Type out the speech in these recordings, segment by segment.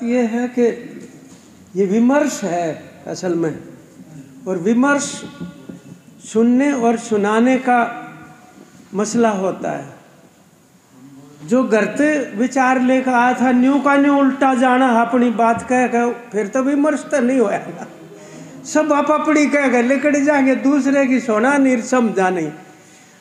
बात यह है कि ये विमर्श है असल में, और विमर्श सुनने और सुनाने का मसला होता है। जो गलत विचार लेकर आया था न्यू का न्यू उल्टा जाना अपनी बात कह गए, फिर तो विमर्श तो नहीं होगा। सब आप अपनी कह गए लेकर जाएंगे, दूसरे की सोना नहीं समझा नहीं।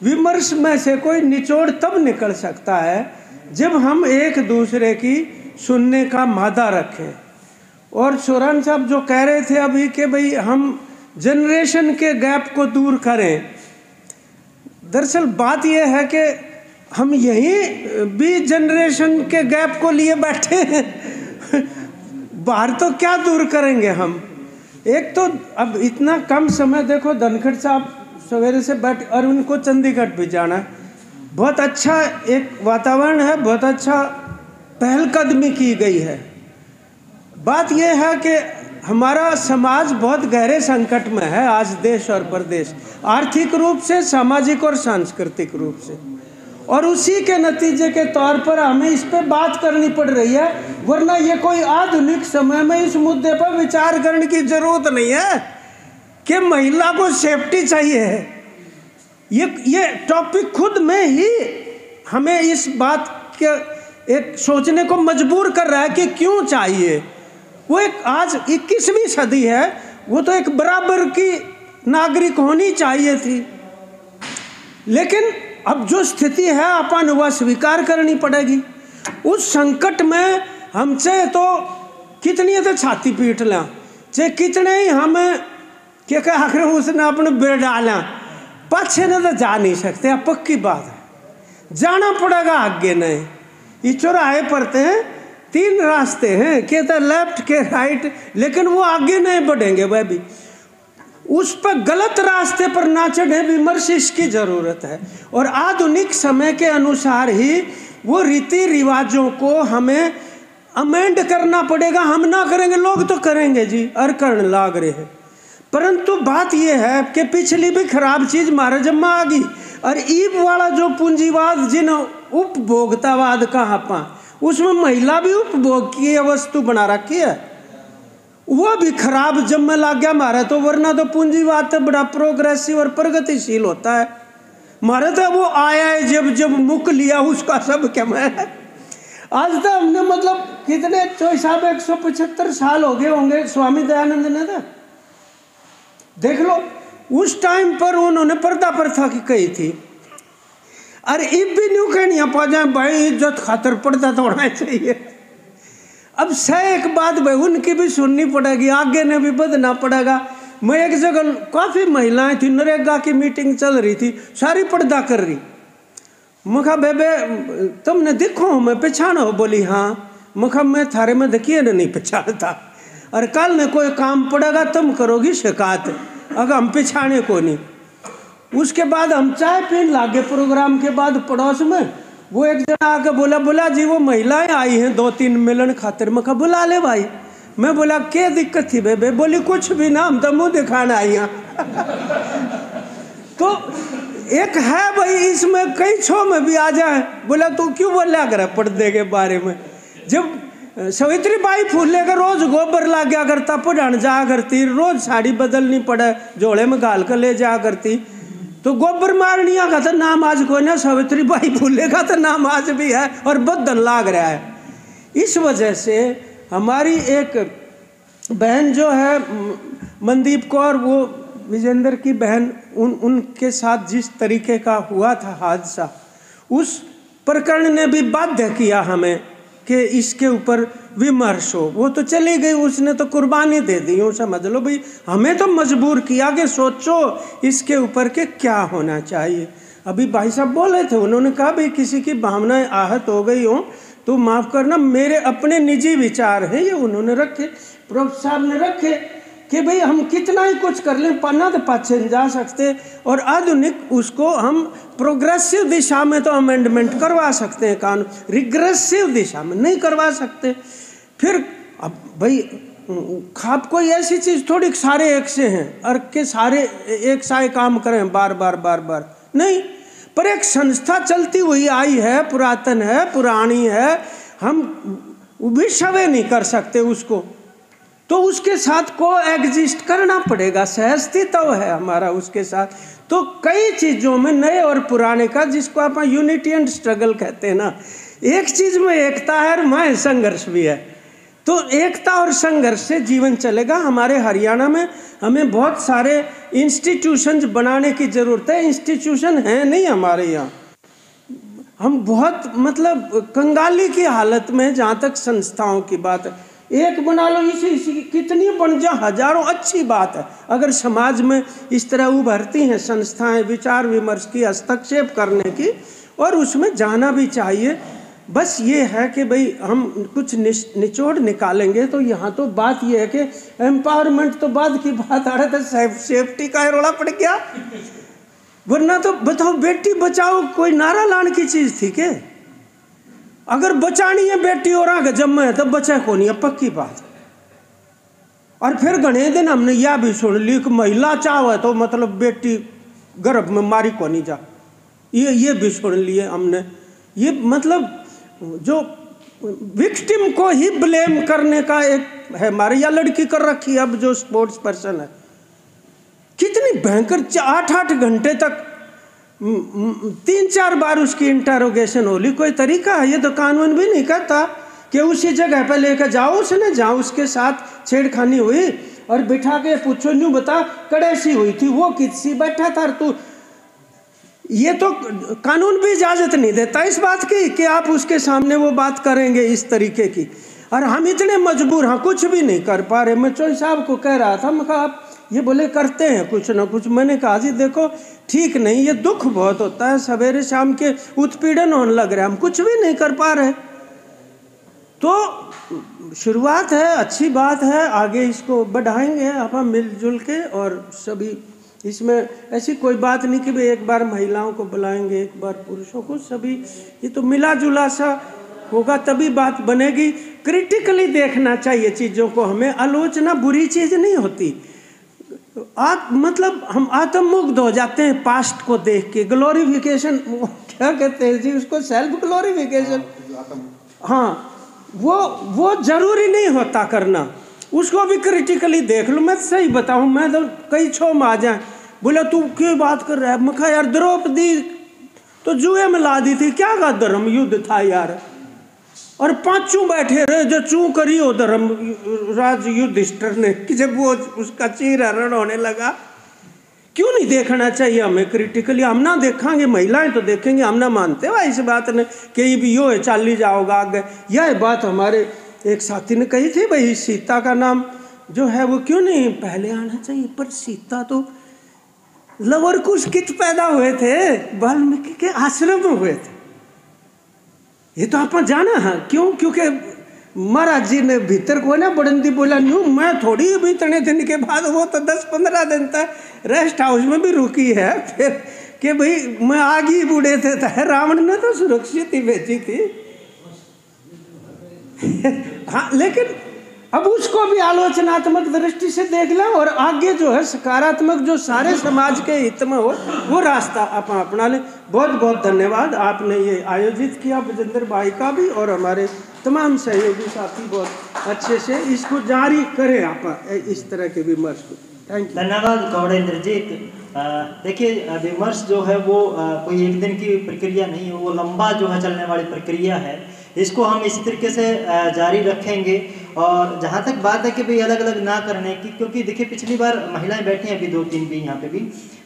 विमर्श में से कोई निचोड़ तब निकल सकता है जब हम एक दूसरे की सुनने का मादा रखें। और सोरान साहब जो कह रहे थे अभी कि भाई हम जनरेशन के गैप को दूर करें, दरअसल बात यह है कि हम यही भी जनरेशन के गैप को लिए बैठे हैं। बाहर तो क्या दूर करेंगे हम। एक तो अब इतना कम समय, देखो धनखड़ साहब सवेरे से बैठ और उनको चंडीगढ़ भी जाना है। बहुत अच्छा एक वातावरण है, बहुत अच्छा पहलकदमी की गई है। बात यह है कि हमारा समाज बहुत गहरे संकट में है आज, देश और प्रदेश, आर्थिक रूप से, सामाजिक और सांस्कृतिक रूप से, और उसी के नतीजे के तौर पर हमें इस पे बात करनी पड़ रही है। वरना ये कोई आधुनिक समय में इस मुद्दे पर विचार करने की जरूरत नहीं है कि महिला को सेफ्टी चाहिए है। ये टॉपिक खुद में ही हमें इस बात के एक सोचने को मजबूर कर रहा है कि क्यों चाहिए। वो एक आज 21वीं सदी है, वो तो एक बराबर की नागरिक होनी चाहिए थी। लेकिन अब जो स्थिति है अपन वह स्वीकार करनी पड़ेगी। उस संकट में हमसे तो कितनी तो छाती पीट लें, चाहे कितने ही हमें क्या आखिर उसने अपने बेड़ डाला, पाछे ने तो जा नहीं सकते। अब पक्की बात है, जाना पड़ेगा आगे। नहीं, ये चौराहे पड़ते हैं, 3 रास्ते हैं, के तो लेफ्ट के राइट, लेकिन वो आगे नहीं बढ़ेंगे। वह भी उस पर गलत रास्ते पर ना चढ़े, विमर्श इसकी जरूरत है। और आधुनिक समय के अनुसार ही वो रीति रिवाजों को हमें अमेंड करना पड़ेगा। हम ना करेंगे, लोग तो करेंगे जी, और करने लाग रहे हैं। परंतु बात यह है कि पिछली भी खराब चीज मारे जमा आ गई, और ईब वाला जो पूंजीवाद, जिन उपभोक्तावाद कहा पा, उसमें महिला भी उपभोग की वस्तु बना रखी है, वो भी खराब जब में लग गया मारे तो। वरना तो पूंजीवाद तो बड़ा प्रोग्रेसिव और प्रगतिशील होता है। मारे तो वो आया है जब जब मुक लिया उसका सब क्या मैं। आज तो हमने मतलब कितने चोई साहब 175 साल हो गए होंगे स्वामी दयानंद ने तो देख लो, उस टाइम पर उन्होंने पर्दा प्रथा की कही थी। अरे इब भी न्यू कहनी पा जाए भाई, इज्जत खातर पर्दा तोड़ना चाहिए। अब एक बात भाई उनकी भी सुननी पड़ेगी, आगे ने भी बदलना पड़ेगा। मैं एक जगह काफ़ी महिलाएं थी, नरेगा की मीटिंग चल रही थी, सारी पर्दा कर रही। मुखा बेबे तुमने देखो मैं पहचानो? बोली हाँ। मुखा मैं थारे में देखिए ना नहीं पहचानता, और कल ने कोई काम पड़ेगा तुम करोगी शिकायत, अगर हम पहचाने को नहीं। उसके बाद हम चाय पीने लागे, प्रोग्राम के बाद पड़ोस में वो एक जना आके बोला जी वो महिलाएं आई हैं 2-3 मिलन खातिर। मैं कहा बुला ले भाई। मैं बोला क्या दिक्कत थी बेबे? बोली कुछ भी ना, हम तो मुँह दिखाना आई हैं। तो एक है भाई, इसमें कई छो में भी आ जाए। बोला तू क्यों बोला कर पर्दे के बारे में? जब सावित्री बाई फूले का रोज गोबर ला गया करता, पुरान जा करती, रोज साड़ी बदलनी पड़े, जोड़े में गाल कर ले जा करती, तो गोबर मारनिया का तो नाम आज कोई ना, सावित्री बाई फूले का तो नाम आज भी है और बदन लाग रहा है। इस वजह से हमारी एक बहन जो है मनदीप कौर, वो विजेंद्र की बहन, उनके साथ जिस तरीके का हुआ था हादसा, उस प्रकरण ने भी बाध्य किया हमें कि इसके ऊपर विमर्श हो। वो तो चली गई, उसने तो कुर्बानी दे दी, यूँ समझ लो भाई। हमें तो मजबूर किया कि सोचो इसके ऊपर के क्या होना चाहिए। अभी भाई साहब बोले थे, उन्होंने कहा भाई किसी की भावनाएं आहत हो गई हो तो माफ़ करना, मेरे अपने निजी विचार हैं ये उन्होंने रखे, प्रोफेसर साहब ने रखे कि भाई हम कितना ही कुछ कर लें, पन्ना तो पाछे नहीं जा सकते। और आधुनिक उसको हम प्रोग्रेसिव दिशा में तो अमेंडमेंट करवा सकते हैं कानून, रिग्रेसिव दिशा में नहीं करवा सकते। फिर अब भाई खाप कोई ऐसी चीज़ थोड़ी सारे एक से हैं और के सारे एक साए काम करें बार बार नहीं, पर एक संस्था चलती हुई आई है, पुरातन है, पुरानी है। हम विषय नहीं कर सकते उसको, तो उसके साथ को एग्जिस्ट करना पड़ेगा, सहअस्तित्व है हमारा उसके साथ। तो कई चीज़ों में नए और पुराने का, जिसको आप यूनिटी एंड स्ट्रगल कहते हैं ना, एक चीज़ में एकता है और वहाँ संघर्ष भी है। तो एकता और संघर्ष से जीवन चलेगा। हमारे हरियाणा में हमें बहुत सारे इंस्टीट्यूशंस बनाने की ज़रूरत है। इंस्टीट्यूशन है नहीं हमारे यहाँ, हम बहुत मतलब कंगाली की हालत में, जहाँ तक संस्थाओं की बात है। एक बना लो, इसी कितनी बन जा, हजारों, अच्छी बात है अगर समाज में इस तरह उभरती हैं संस्थाएं विचार विमर्श की, हस्तक्षेप करने की, और उसमें जाना भी चाहिए। बस ये है कि भाई हम कुछ निचोड़ निकालेंगे। तो यहाँ तो बात ये है कि एम्पावरमेंट तो बाद की बात आ रहा था, सेफ्टी का रोड़ा पड़ गया, वरना तो बताओ बेटी बचाओ कोई नारा लाने की चीज़ थी के? अगर बचानी है बेटी और आगे जब मैं तब बचा को नहीं है, पक्की बात। और फिर घने दिन हमने यह भी सुन ली कि महिला चाहे तो मतलब बेटी गर्भ में मारी को नहीं जा, ये भी सुन लिए हमने। ये मतलब जो विक्टिम को ही ब्लेम करने का एक है हमारे, या लड़की कर रखी है अब जो स्पोर्ट्स पर्सन है, कितनी भयंकर 8-8 घंटे तक 3-4 बार उसकी इंटरोगेशन हो ली। कोई तरीका है? ये तो कानून भी नहीं कहता कि उसी जगह पे लेकर जाओ उसने, जहाँ उसके साथ छेड़खानी हुई और बिठा के पूछो, न्यू बता कड़ैसी हुई थी, वो किसी बैठा था तू। ये तो कानून भी इजाज़त नहीं देता इस बात की कि आप उसके सामने वो बात करेंगे इस तरीके की। और हम इतने मजबूर, हाँ कुछ भी नहीं कर पा रहे। मैं चौधरी साहब को कह रहा था, मैं कहा आप ये बोले करते हैं कुछ ना कुछ। मैंने कहा जी देखो ठीक नहीं, ये दुख बहुत होता है, सवेरे शाम के उत्पीड़न होने लग रहे हैं, हम कुछ भी नहीं कर पा रहे। तो शुरुआत है, अच्छी बात है, आगे इसको बढ़ाएंगे अपन मिलजुल के। और सभी इसमें ऐसी कोई बात नहीं कि भाई एक बार महिलाओं को बुलाएंगे एक बार पुरुषों को, सभी ये तो मिला जुला सा होगा तभी बात बनेगी। क्रिटिकली देखना चाहिए चीज़ों को हमें, आलोचना बुरी चीज़ नहीं होती। मतलब हम आत्ममुग्ध हो जाते हैं पास्ट को देख के, ग्लोरिफिकेशन क्या कहते हैं जी उसको, सेल्फ ग्लोरिफिकेशन। हाँ वो जरूरी नहीं होता करना, उसको भी क्रिटिकली देख लो। मैं सही बताऊं, मैं तो कई छोम आ जाए, बोले तू क्यों बात कर रहा है, मैं कहा यार द्रौपदी तो जुए में ला दी थी, क्या का धर्म युद्ध था यार, और 5 बैठे रहे जो चू करी हो धर्म राज युधिष्ठिर ने, कि जब वो उसका चीरहरण होने लगा। क्यों नहीं देखना चाहिए हमें क्रिटिकली? हम ना देखेंगे, महिलाएं तो देखेंगे, हम ना मानते हो इस बात ने कि भी यो है चाली जाओगा आगे। यह बात हमारे एक साथी ने कही थी, भाई सीता का नाम जो है वो क्यों नहीं पहले आना चाहिए, पर सीता तो लवर कुश कित पैदा हुए थे, वाल्मीकि के आश्रम में हुए थे। ये तो आप जाना है क्यों? क्योंकि महाराज जी ने भीतर को ना बड़ंदी बोला, न्यू मैं थोड़ी अभी इतने दिन के बाद, वो तो 10-15 दिन तक रेस्ट हाउस में भी रुकी है फिर कि भाई मैं आग ही बूढ़े थे, रावण ने तो सुरक्षित ही भेजी थी। हाँ लेकिन अब उसको भी आलोचनात्मक दृष्टि से देख लें और आगे जो है सकारात्मक जो सारे समाज के हित में हो वो रास्ता आप अपना लें। बहुत बहुत धन्यवाद, आपने ये आयोजित किया बजेंद्र भाई का भी, और हमारे तमाम सहयोगी साथी बहुत अच्छे से इसको जारी करें आप इस तरह के विमर्श को। Thank you. धन्यवाद गौड़ इंद्रजीत। देखिए विमर्श जो है वो कोई एक दिन की प्रक्रिया नहीं है, वो लंबा जो है चलने वाली प्रक्रिया है। इसको हम इसी तरीके से जारी रखेंगे। और जहाँ तक बात है कि भाई अलग अलग ना करने की, क्योंकि देखिए पिछली बार महिलाएं बैठी हैं अभी 2-3 भी यहाँ पे भी,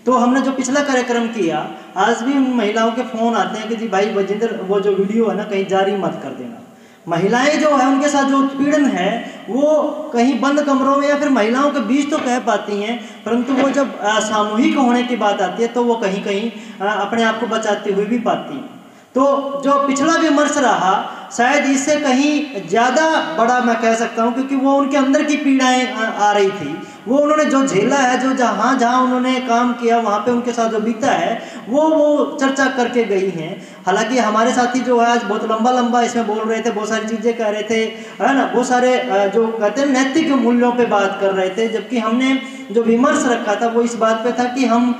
तो हमने जो पिछला कार्यक्रम किया आज भी उन महिलाओं के फ़ोन आते हैं कि जी भाई बजेंद्र वो जो वीडियो है ना कहीं जारी मत कर देना। महिलाएं जो है उनके साथ जो उत्पीड़न है वो कहीं बंद कमरों में या फिर महिलाओं के बीच तो कह पाती हैं, परंतु वो जब सामूहिक होने की बात आती है तो वो कहीं कहीं अपने आप को बचाते हुए भी पाती हैं। तो जो पिछला विमर्श रहा शायद इससे कहीं ज़्यादा बड़ा मैं कह सकता हूँ, क्योंकि वो उनके अंदर की पीड़ाएं आ रही थी, वो उन्होंने जो झेला है, जो जहाँ जहाँ उन्होंने काम किया वहाँ पे उनके साथ जो बीता है वो चर्चा करके गई हैं। हालांकि हमारे साथी जो है आज बहुत लंबा इसमें बोल रहे थे, बहुत सारी चीज़ें कह रहे थे, है ना, बहुत सारे जो कहते हैं नैतिक मूल्यों पे बात कर रहे थे, जबकि हमने जो विमर्श रखा था वो इस बात पे था कि हम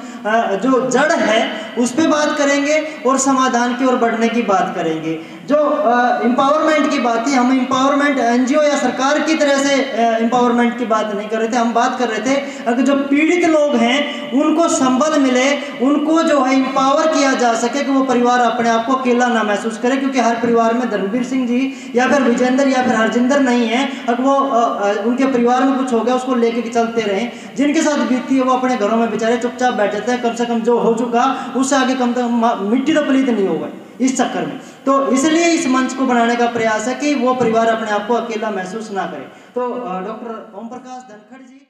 जो जड़ है उस पर बात करेंगे और समाधान की ओर बढ़ने की बात करेंगे। जो एम्पावरमेंट की बात थी, हम एम्पावरमेंट एनजीओ या सरकार की तरह से एम्पावरमेंट की बात नहीं कर रहे थे। हम बात कर रहे थे अगर जो पीड़ित लोग हैं उनको संबल मिले, उनको जो है एम्पावर किया जा सके कि वो परिवार अपने आप को अकेला ना महसूस करे, क्योंकि हर परिवार में धर्मवीर सिंह जी या फिर विजेंद्र या फिर हरजिंदर नहीं है। अगर वो उनके परिवार में कुछ हो गया उसको लेके चलते रहे, जिनके साथ बीतती है वो अपने घरों में बेचारे चुपचाप बैठे थे, कम से कम जो हो चुका उससे आगे कम से कम मिट्टी तो पलीत नहीं होगा इस चक्कर में। तो इसलिए इस मंच को बनाने का प्रयास है कि वो परिवार अपने आप को अकेला महसूस ना करे। तो डॉक्टर ओम प्रकाश धनखड़ जी